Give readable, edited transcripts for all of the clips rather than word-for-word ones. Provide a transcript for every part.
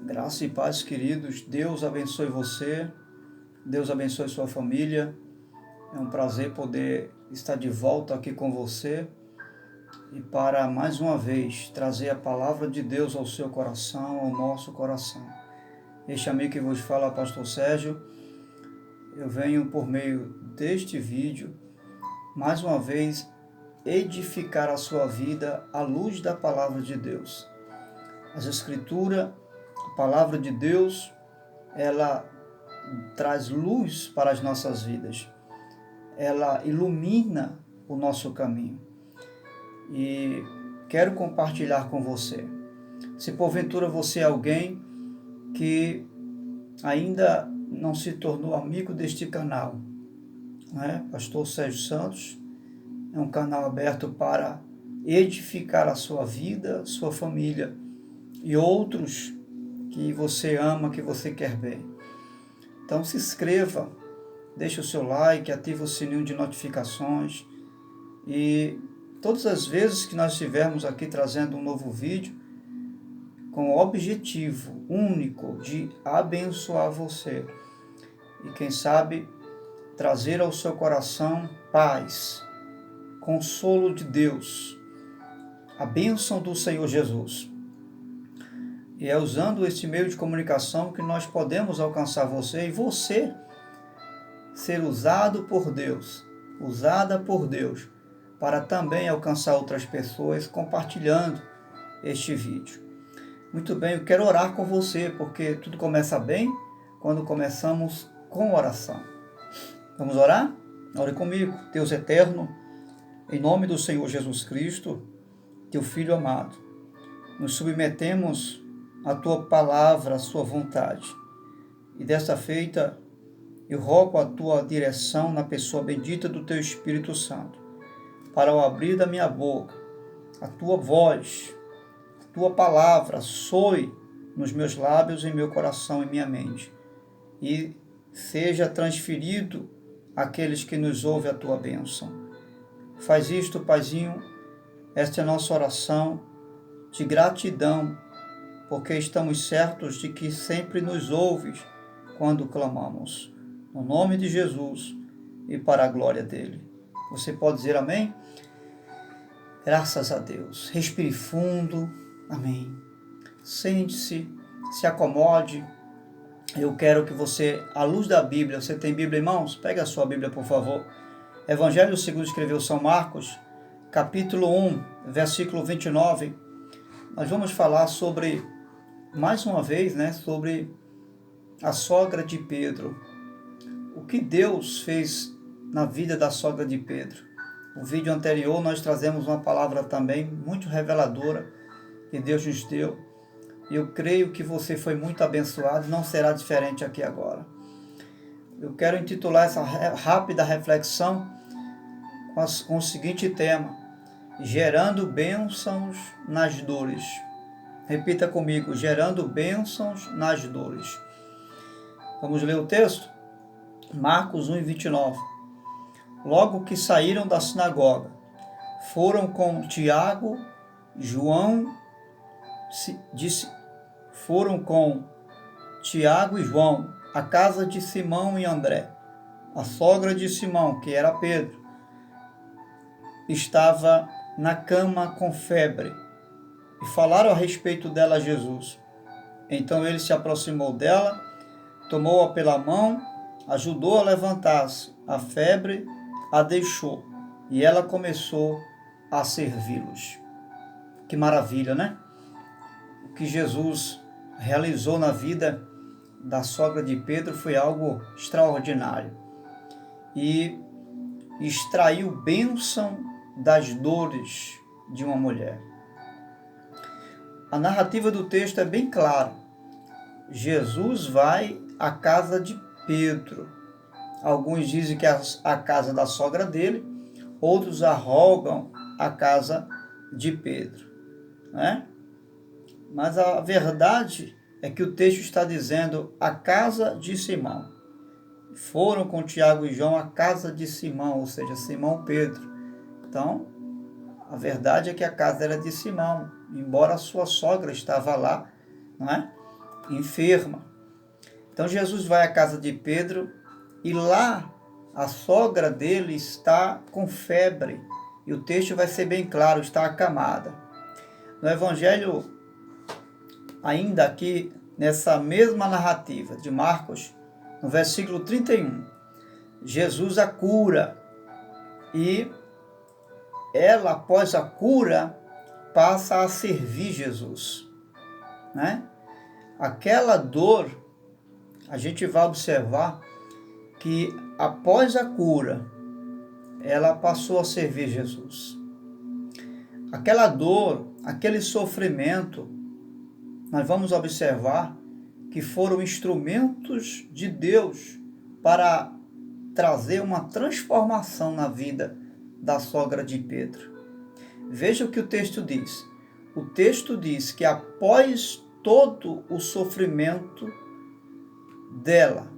Graça e paz, queridos. Deus abençoe você, Deus abençoe sua família. É um prazer poder estar de volta aqui com você e para mais uma vez trazer a palavra de Deus ao seu coração, ao nosso coração. Este amigo que vos fala, Pastor Sérgio, eu venho por meio deste vídeo mais uma vez edificar a sua vida à luz da palavra de Deus. As Escrituras, a palavra de Deus, ela traz luz para as nossas vidas. Ela ilumina o nosso caminho. E quero compartilhar com você. Se porventura você é alguém que ainda não se tornou amigo deste canal, né? Pastor Sérgio Santos é um canal aberto para edificar a sua vida, sua família e outros que você ama, que você quer bem. Então se inscreva, deixe o seu like, ative o sininho de notificações e todas as vezes que nós estivermos aqui trazendo um novo vídeo, com o objetivo único de abençoar você e quem sabe trazer ao seu coração paz, consolo de Deus, a bênção do Senhor Jesus. E é usando esse meio de comunicação que nós podemos alcançar você e você ser usado por Deus, usada por Deus, para também alcançar outras pessoas compartilhando este vídeo. Muito bem, eu quero orar com você, porque tudo começa bem quando começamos com oração. Vamos orar? Ore comigo. Deus eterno, em nome do Senhor Jesus Cristo, teu Filho amado, nos submetemos à tua palavra, à sua vontade. E desta feita, eu rogo a tua direção na pessoa bendita do teu Espírito Santo, para o abrir da minha boca, a tua voz, a tua palavra soe nos meus lábios, em meu coração e minha mente, e seja transferido àqueles que nos ouvem a tua bênção. Faz isto, Paizinho, esta é a nossa oração de gratidão, porque estamos certos de que sempre nos ouves quando clamamos. No nome de Jesus e para a glória dele. Você pode dizer amém? Graças a Deus. Respire fundo. Amém. Sente-se, se acomode. Eu quero que você, à luz da Bíblia, você tem Bíblia em mãos? Pega a sua Bíblia, por favor. Evangelho segundo escreveu São Marcos, capítulo 1, versículo 29. Nós vamos falar sobre, mais uma vez, sobre a sogra de Pedro. O que Deus fez na vida da sogra de Pedro. No vídeo anterior nós trazemos uma palavra também muito reveladora que Deus nos deu. E eu creio que você foi muito abençoado, não será diferente aqui agora. Eu quero intitular essa rápida reflexão com o seguinte tema: gerando bênçãos nas dores. Repita comigo: gerando bênçãos nas dores. Vamos ler o texto? Marcos 1, 29. Logo que saíram da sinagoga, foram com Tiago, e João à casa de Simão e André. A sogra de Simão, que era Pedro, estava na cama com febre, e falaram a respeito dela a Jesus. Então ele se aproximou dela, tomou-a pela mão, ajudou a levantar-se, a febre a deixou, e ela começou a servi-los. Que maravilha, né? O que Jesus realizou na vida da sogra de Pedro foi algo extraordinário. E extraiu bênção das dores de uma mulher. A narrativa do texto é bem clara. Jesus vai à casa de Pedro. Alguns dizem que é a casa da sogra dele, outros arrogam a casa de Pedro, né? Mas a verdade é que o texto está dizendo a casa de Simão. Foram com Tiago e João à casa de Simão, ou seja, Simão Pedro. Então, a verdade é que a casa era de Simão, embora a sua sogra estava lá, não é? enferma. Então Jesus vai à casa de Pedro e lá a sogra dele está com febre. E o texto vai ser bem claro, está acamada. No Evangelho, ainda aqui nessa mesma narrativa de Marcos, no versículo 31, Jesus a cura e ela, após a cura, passa a servir Jesus, né? Aquela dor, a gente vai observar que após a cura, ela passou a servir Jesus. Aquela dor, aquele sofrimento, nós vamos observar que foram instrumentos de Deus para trazer uma transformação na vida da sogra de Pedro. Veja o que o texto diz. O texto diz que após todo o sofrimento dela,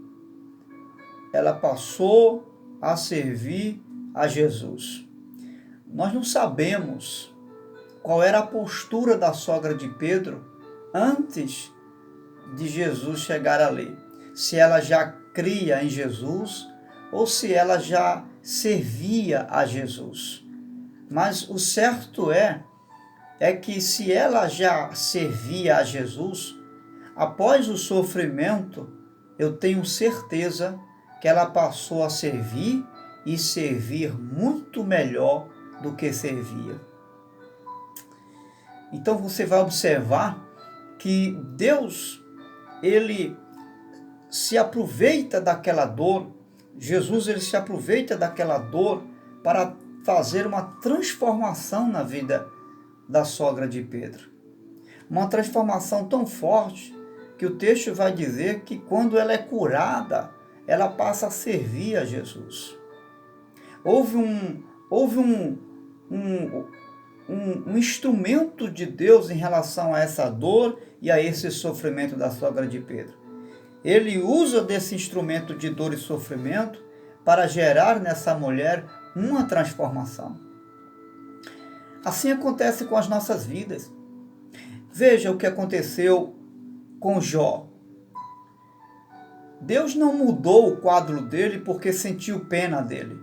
ela passou a servir a Jesus. Nós não sabemos qual era a postura da sogra de Pedro antes de Jesus chegar ali. Se ela já cria em Jesus ou se ela já servia a Jesus. Mas o certo é que se ela já servia a Jesus, após o sofrimento, eu tenho certeza que ela passou a servir e servir muito melhor do que servia. Então você vai observar que Deus, ele se aproveita daquela dor, Jesus ele se aproveita daquela dor para fazer uma transformação na vida da sogra de Pedro. Uma transformação tão forte que o texto vai dizer que quando ela é curada, ela passa a servir a Jesus. Houve um instrumento de Deus em relação a essa dor e a esse sofrimento da sogra de Pedro. Ele usa desse instrumento de dor e sofrimento para gerar nessa mulher uma transformação. Assim acontece com as nossas vidas. Veja o que aconteceu com Jó. Deus não mudou o quadro dele porque sentiu pena dele.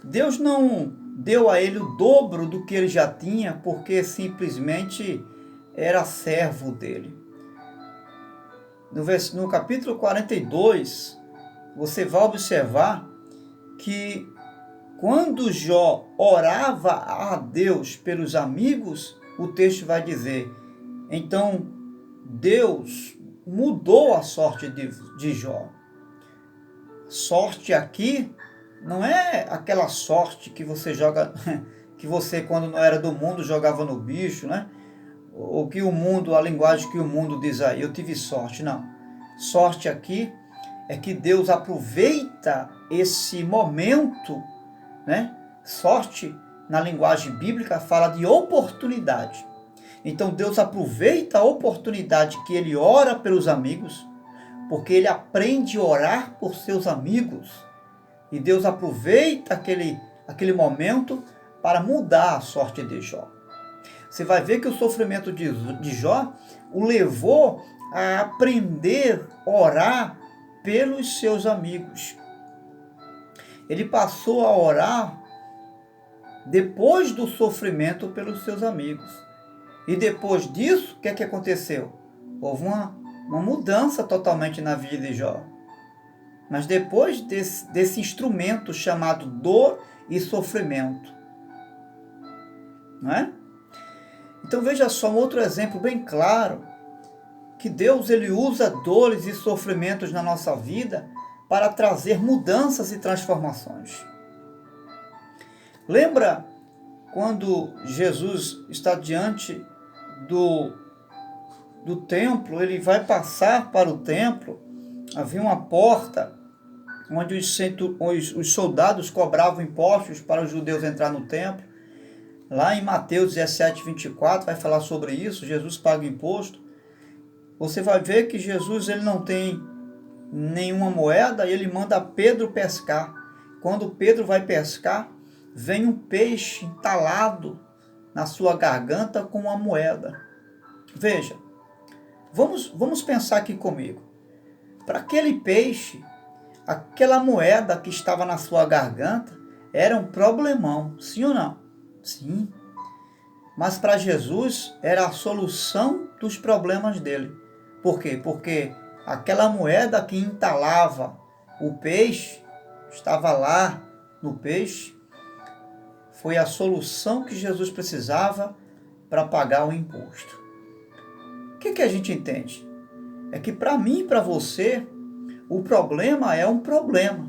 Deus não deu a ele o dobro do que ele já tinha porque simplesmente era servo dele. No capítulo 42, você vai observar que quando Jó orava a Deus pelos amigos, o texto vai dizer, então Deus mudou a sorte de Jó. Sorte aqui não é aquela sorte que você joga, que você quando não era do mundo jogava no bicho, né? Ou que o mundo, a linguagem que o mundo diz aí, eu tive sorte. Não. Sorte aqui é que Deus aproveita esse momento, né? Sorte, na linguagem bíblica, fala de oportunidade. Então Deus aproveita a oportunidade que ele ora pelos amigos, porque ele aprende a orar por seus amigos. E Deus aproveita aquele momento para mudar a sorte de Jó. Você vai ver que o sofrimento de Jó o levou a aprender a orar pelos seus amigos. Ele passou a orar depois do sofrimento pelos seus amigos. E depois disso, o que é que aconteceu? Houve uma mudança totalmente na vida de Jó. Mas depois desse instrumento chamado dor e sofrimento. Não é? Então veja só um outro exemplo bem claro, que Deus ele usa dores e sofrimentos na nossa vida para trazer mudanças e transformações. Lembra quando Jesus está diante do templo, ele vai passar para o templo, havia uma porta onde os soldados cobravam impostos para os judeus entrar no templo. Lá em Mateus 17, 24, vai falar sobre isso, Jesus paga imposto. Você vai ver que Jesus ele não tem nenhuma moeda e ele manda Pedro pescar. Quando Pedro vai pescar, vem um peixe entalado na sua garganta com uma moeda. Veja Vamos pensar aqui comigo. Para aquele peixe, aquela moeda que estava na sua garganta era um problemão, sim ou não? Sim. Mas para Jesus era a solução dos problemas dele. Por quê? Porque aquela moeda que entalava o peixe, estava lá no peixe, foi a solução que Jesus precisava para pagar o imposto. O que a gente entende? É que para mim e para você, o problema é um problema.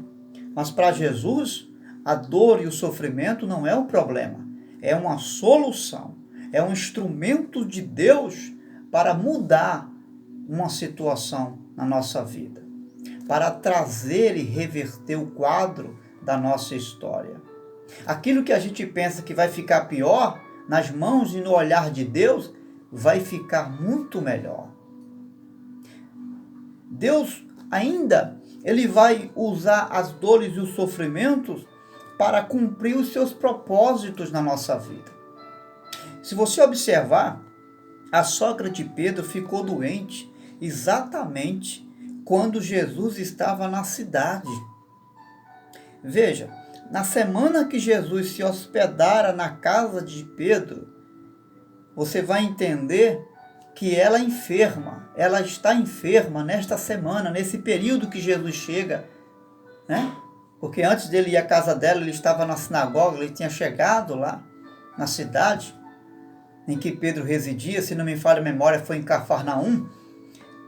Mas para Jesus, a dor e o sofrimento não é um problema. É uma solução. É um instrumento de Deus para mudar uma situação na nossa vida. Para trazer e reverter o quadro da nossa história. Aquilo que a gente pensa que vai ficar pior, nas mãos e no olhar de Deus, vai ficar muito melhor. Deus ainda, Ele vai usar as dores e os sofrimentos para cumprir os seus propósitos na nossa vida. Se você observar, a sogra de Pedro ficou doente exatamente quando Jesus estava na cidade. Veja, na semana que Jesus se hospedara na casa de Pedro, você vai entender que ela está enferma nesta semana, nesse período que Jesus chega, né? Porque antes dele ir à casa dela, ele estava na sinagoga, ele tinha chegado lá na cidade em que Pedro residia, se não me falha a memória, foi em Cafarnaum.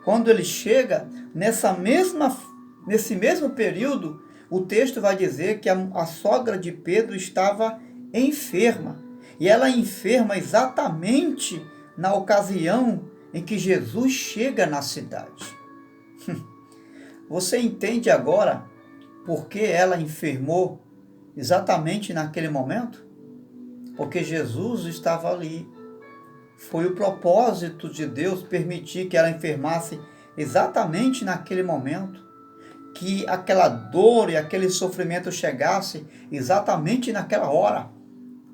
Quando ele chega, nesse mesmo período, o texto vai dizer que a sogra de Pedro estava enferma. E ela enferma exatamente na ocasião em que Jesus chega na cidade. Você entende agora por que ela enfermou exatamente naquele momento? Porque Jesus estava ali. Foi o propósito de Deus permitir que ela enfermasse exatamente naquele momento. Que aquela dor e aquele sofrimento chegasse exatamente naquela hora.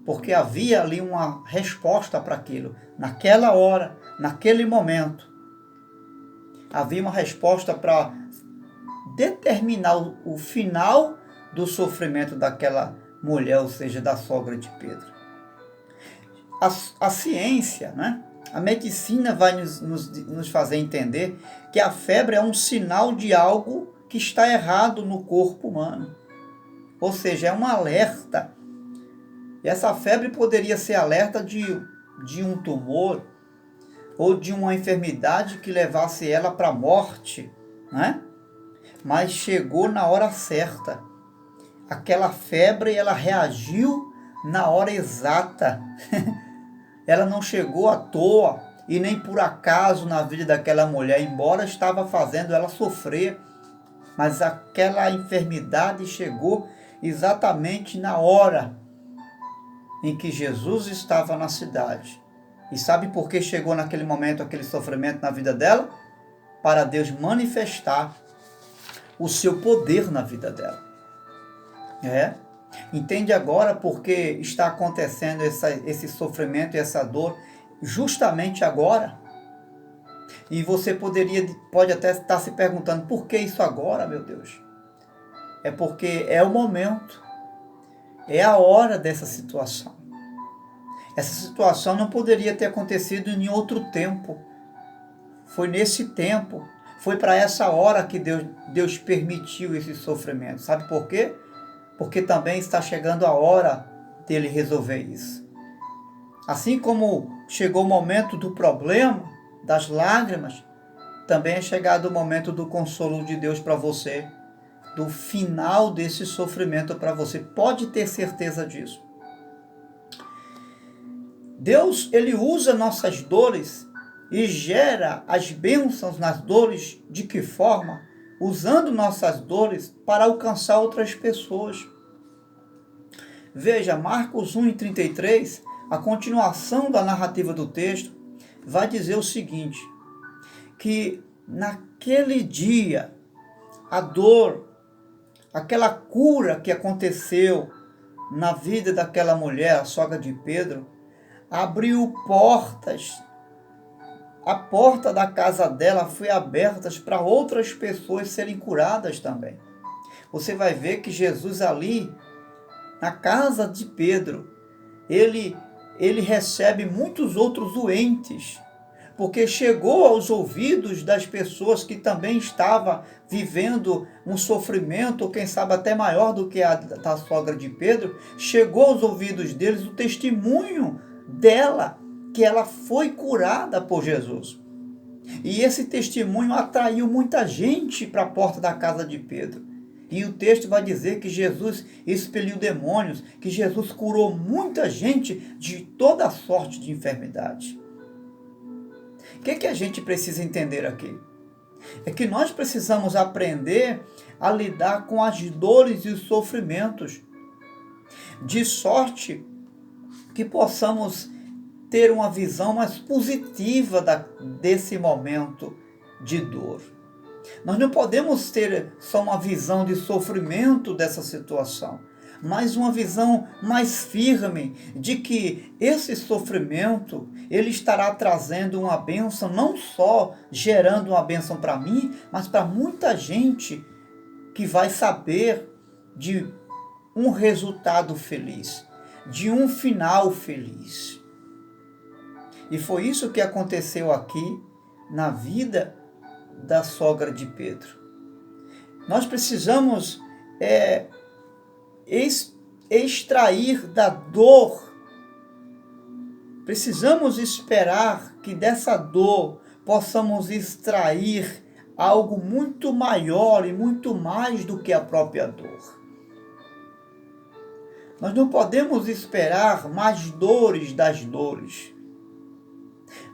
Porque havia ali uma resposta para aquilo. Naquela hora, naquele momento. Havia uma resposta para determinar o final do sofrimento daquela mulher, ou seja, da sogra de Pedro. A ciência, né? A medicina vai nos fazer entender que a febre é um sinal de algo que está errado no corpo humano. Ou seja, é um alerta. E essa febre poderia ser alerta de um tumor ou de uma enfermidade que levasse ela para a morte, né? Mas chegou na hora certa. Aquela febre, ela reagiu na hora exata. Ela não chegou à toa e nem por acaso na vida daquela mulher, embora estava fazendo ela sofrer. Mas aquela enfermidade chegou exatamente na hora em que Jesus estava na cidade. E sabe por que chegou naquele momento aquele sofrimento na vida dela? Para Deus manifestar o seu poder na vida dela. Entende agora por que está acontecendo esse sofrimento e essa dor justamente agora? E você pode até estar se perguntando, por que isso agora, meu Deus? É porque é o momento, é a hora dessa situação. Essa situação não poderia ter acontecido em outro tempo. Foi nesse tempo, foi para essa hora que Deus permitiu esse sofrimento. Sabe por quê? Porque também está chegando a hora dele resolver isso. Assim como chegou o momento do problema, das lágrimas, também é chegado o momento do consolo de Deus para você, do final desse sofrimento para você. Pode ter certeza disso. Deus, Ele usa nossas dores e gera as bênçãos nas dores. De que forma? Usando nossas dores para alcançar outras pessoas. Veja, Marcos 1:33, a continuação da narrativa do texto, vai dizer o seguinte, que naquele dia, a dor, aquela cura que aconteceu na vida daquela mulher, a sogra de Pedro, abriu portas a porta da casa dela foi aberta para outras pessoas serem curadas também. Você vai ver que Jesus ali, na casa de Pedro, ele recebe muitos outros doentes, porque chegou aos ouvidos das pessoas que também estavam vivendo um sofrimento, ou quem sabe até maior do que a da sogra de Pedro, chegou aos ouvidos deles o testemunho dela, que ela foi curada por Jesus. E esse testemunho atraiu muita gente para a porta da casa de Pedro. E o texto vai dizer que Jesus expeliu demônios, que Jesus curou muita gente de toda sorte de enfermidade. O que a gente precisa entender aqui? É que nós precisamos aprender a lidar com as dores e os sofrimentos, de sorte que possamos ter uma visão mais positiva desse momento de dor. Nós não podemos ter só uma visão de sofrimento dessa situação, mas uma visão mais firme de que esse sofrimento, ele estará trazendo uma bênção, não só gerando uma bênção para mim, mas para muita gente que vai saber de um resultado feliz, de um final feliz. E foi isso que aconteceu aqui na vida da sogra de Pedro. Nós precisamos extrair da dor, precisamos esperar que dessa dor possamos extrair algo muito maior e muito mais do que a própria dor. Nós não podemos esperar mais dores das dores,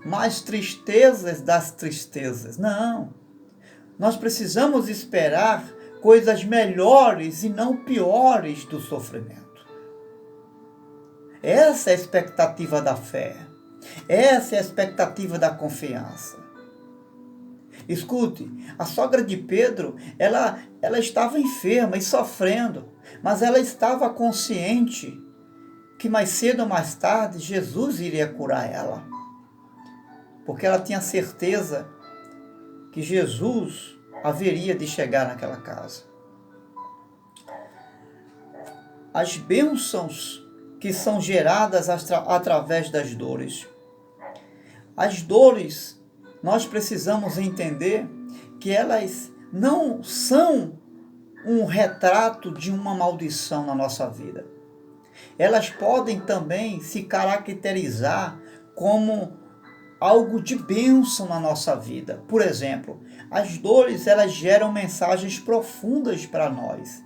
mais tristezas das tristezas. Não. Nós precisamos esperar coisas melhores e não piores do sofrimento. Essa é a expectativa da fé. Essa é a expectativa da confiança. Escute, a sogra de Pedro, ela estava enferma e sofrendo, mas ela estava consciente que mais cedo ou mais tarde Jesus iria curar ela. Porque ela tinha certeza que Jesus haveria de chegar naquela casa. As bênçãos que são geradas através das dores. As dores, nós precisamos entender que elas não são um retrato de uma maldição na nossa vida. Elas podem também se caracterizar como algo de bênção na nossa vida. Por exemplo, as dores, elas geram mensagens profundas para nós.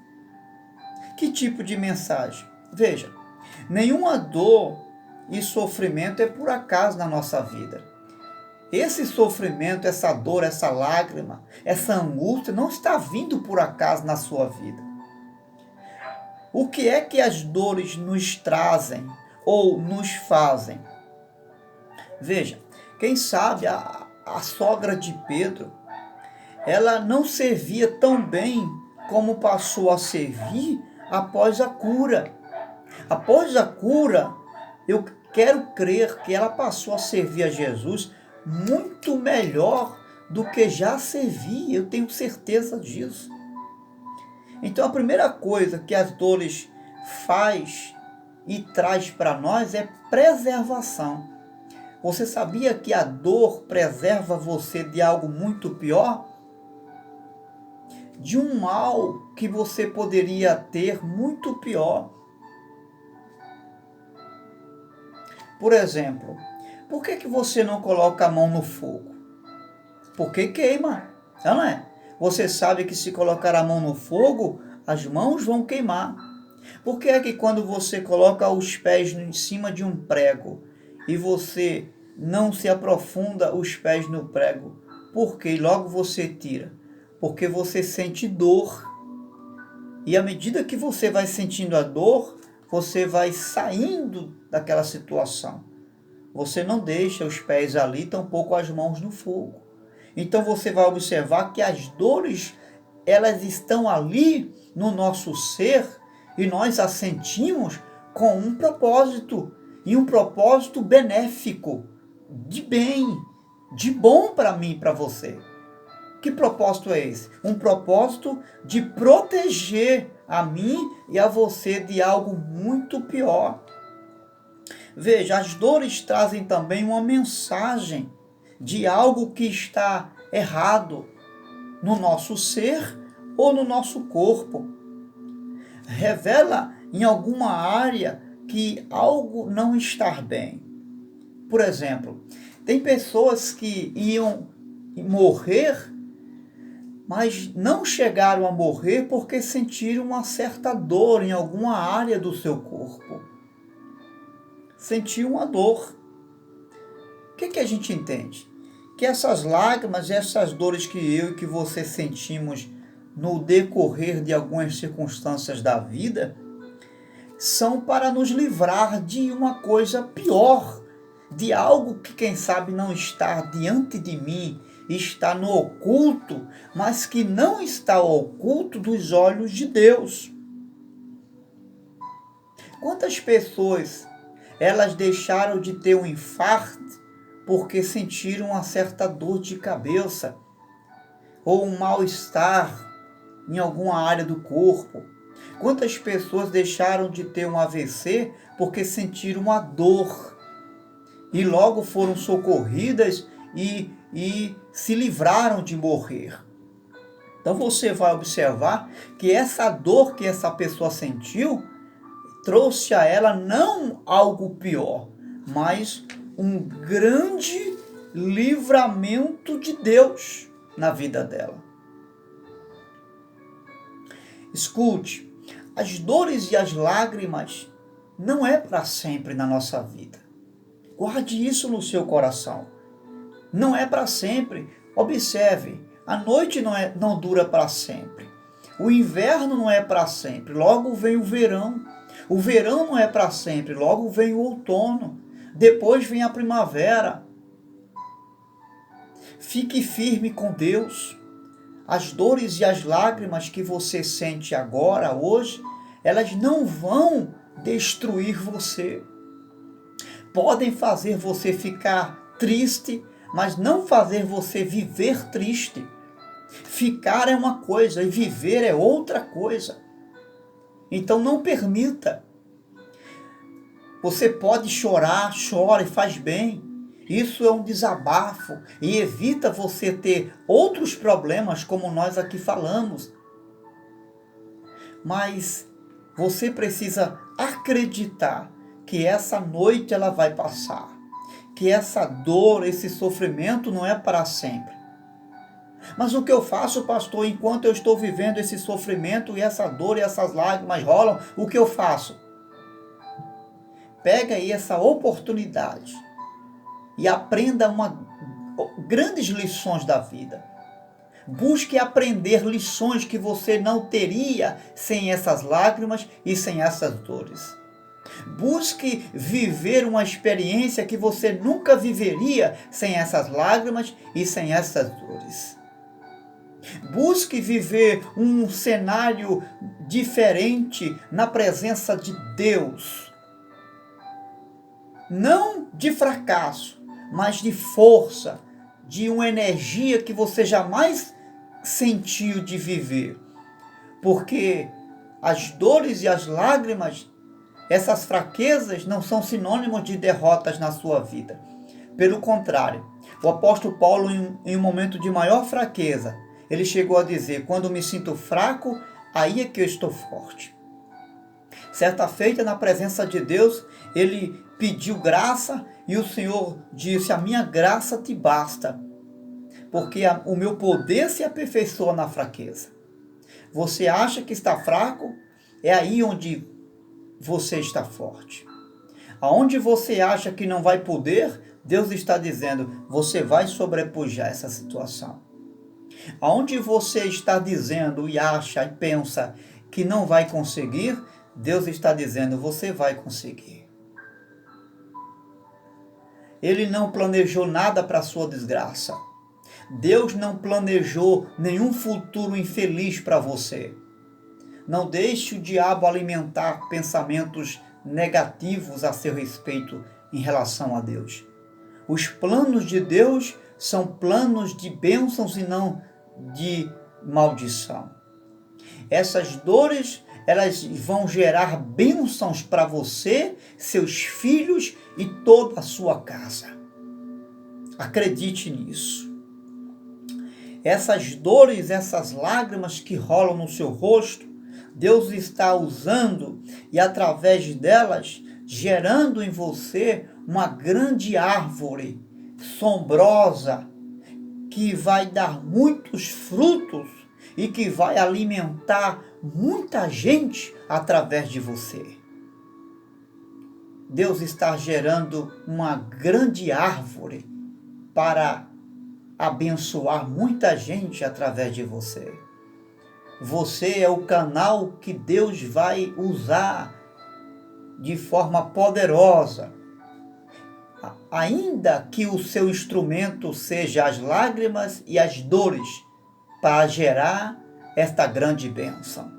Que tipo de mensagem? Veja, nenhuma dor e sofrimento é por acaso na nossa vida. Esse sofrimento, essa dor, essa lágrima, essa angústia não está vindo por acaso na sua vida. O que é que as dores nos trazem ou nos fazem? Veja, quem sabe a sogra de Pedro, ela não servia tão bem como passou a servir após a cura. Após a cura, eu quero crer que ela passou a servir a Jesus muito melhor do que já servia. Eu tenho certeza disso. Então a primeira coisa que as dores faz e traz para nós é preservação. Você sabia que a dor preserva você de algo muito pior? De um mal que você poderia ter muito pior. Por exemplo, por que você não coloca a mão no fogo? Porque queima, não é? Você sabe que se colocar a mão no fogo, as mãos vão queimar. Por que é que quando você coloca os pés em cima de um prego e você não se aprofunda os pés no prego? Por quê? E logo você tira. Porque você sente dor. E à medida que você vai sentindo a dor, você vai saindo daquela situação. Você não deixa os pés ali, tampouco as mãos no fogo. Então você vai observar que as dores, elas estão ali no nosso ser e nós as sentimos com um propósito, e um propósito benéfico, de bem, de bom para mim e para você. Que propósito é esse? Um propósito de proteger a mim e a você de algo muito pior. Veja, as dores trazem também uma mensagem de algo que está errado no nosso ser ou no nosso corpo. Revela em alguma área que algo não está bem. Por exemplo, tem pessoas que iam morrer, mas não chegaram a morrer porque sentiram uma certa dor em alguma área do seu corpo. Sentiu uma dor. O que a gente entende? Que essas lágrimas, essas dores que eu e que você sentimos no decorrer de algumas circunstâncias da vida, são para nos livrar de uma coisa pior, de algo que quem sabe não está diante de mim, está no oculto, mas que não está oculto dos olhos de Deus. Quantas pessoas elas deixaram de ter um infarto porque sentiram uma certa dor de cabeça ou um mal-estar em alguma área do corpo? Quantas pessoas deixaram de ter um AVC porque sentiram uma dor e logo foram socorridas e se livraram de morrer? Então você vai observar que essa dor que essa pessoa sentiu trouxe a ela não algo pior, mas um grande livramento de Deus na vida dela. Escute, as dores e as lágrimas não é para sempre na nossa vida. Guarde isso no seu coração. Não é para sempre. Observe, a noite não dura para sempre. O inverno não é para sempre. Logo vem o verão. O verão não é para sempre. Logo vem o outono. Depois vem a primavera. Fique firme com Deus. As dores e as lágrimas que você sente agora, hoje, elas não vão destruir você. Podem fazer você ficar triste, mas não fazer você viver triste. Ficar é uma coisa e viver é outra coisa. Então não permita. Você pode chorar, chora e faz bem. Isso é um desabafo e evita você ter outros problemas como nós aqui falamos. Mas você precisa acreditar que essa noite ela vai passar. Que essa dor, esse sofrimento não é para sempre. Mas o que eu faço, pastor, enquanto eu estou vivendo esse sofrimento e essa dor e essas lágrimas rolam, o que eu faço? Pega aí essa oportunidade e aprenda grandes lições da vida. Busque aprender lições que você não teria sem essas lágrimas e sem essas dores. Busque viver uma experiência que você nunca viveria sem essas lágrimas e sem essas dores. Busque viver um cenário diferente na presença de Deus. Não de fracasso, mas de força, de uma energia que você jamais sentiu de viver. Porque as dores e as lágrimas, essas fraquezas não são sinônimos de derrotas na sua vida. Pelo contrário, o apóstolo Paulo, em um momento de maior fraqueza, ele chegou a dizer: quando me sinto fraco, aí é que eu estou forte. Certa feita, na presença de Deus, ele pediu graça e o Senhor disse: a minha graça te basta, porque o meu poder se aperfeiçoa na fraqueza. Você acha que está fraco? É aí onde você está forte. Aonde você acha que não vai poder, Deus está dizendo: você vai sobrepujar essa situação. Aonde você está dizendo e acha e pensa que não vai conseguir, Deus está dizendo: você vai conseguir. Ele não planejou nada para a sua desgraça. Deus não planejou nenhum futuro infeliz para você. Não deixe o diabo alimentar pensamentos negativos a seu respeito em relação a Deus. Os planos de Deus são planos de bênçãos e não de maldição. Essas dores, elas vão gerar bênçãos para você, seus filhos e toda a sua casa. Acredite nisso. Essas dores, essas lágrimas que rolam no seu rosto, Deus está usando e através delas gerando em você uma grande árvore sombrosa que vai dar muitos frutos e que vai alimentar muita gente através de você. Deus está gerando uma grande árvore para abençoar muita gente através de você. Você é o canal que Deus vai usar de forma poderosa. Ainda que o seu instrumento seja as lágrimas e as dores, para gerar esta grande bênção.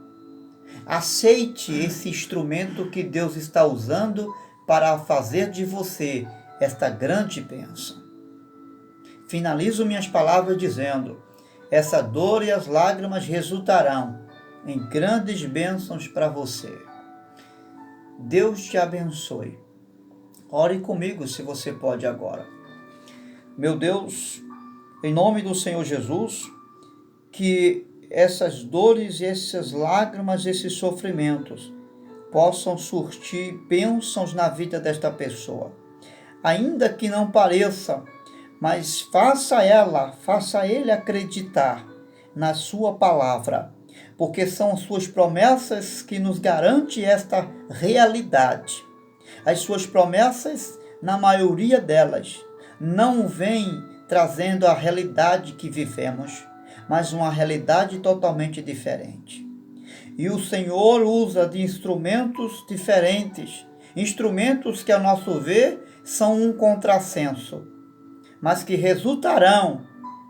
Aceite esse instrumento que Deus está usando para fazer de você esta grande bênção. Finalizo minhas palavras dizendo: essa dor e as lágrimas resultarão em grandes bênçãos para você. Deus te abençoe. Ore comigo se você pode agora. Meu Deus, em nome do Senhor Jesus, que essas dores, essas lágrimas, esses sofrimentos possam surtir bênçãos na vida desta pessoa. Ainda que não pareça, mas faça ele acreditar na sua palavra, porque são suas promessas que nos garantem esta realidade. As suas promessas, na maioria delas, não vêm trazendo a realidade que vivemos, mas uma realidade totalmente diferente. E o Senhor usa de instrumentos diferentes, instrumentos que, a nosso ver, são um contrassenso, mas que resultarão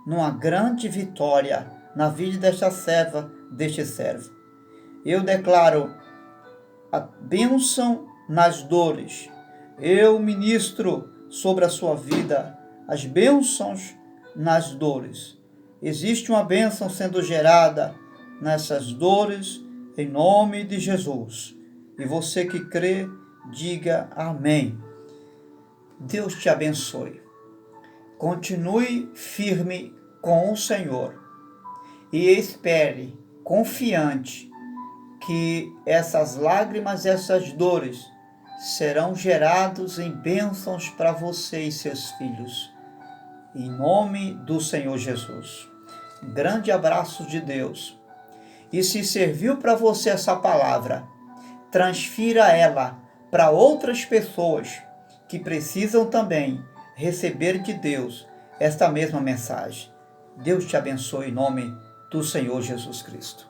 numa grande vitória na vida desta serva, deste servo. Eu declaro a bênção nas dores. Eu ministro sobre a sua vida as bênçãos nas dores. Existe uma bênção sendo gerada nessas dores, em nome de Jesus. E você que crê, diga amém. Deus te abençoe. Continue firme com o Senhor e espere, confiante, que essas lágrimas, essas dores serão gerados em bênçãos para você e seus filhos. Em nome do Senhor Jesus. Grande abraço de Deus. E se serviu para você essa palavra, transfira ela para outras pessoas que precisam também receber de Deus esta mesma mensagem. Deus te abençoe em nome do Senhor Jesus Cristo.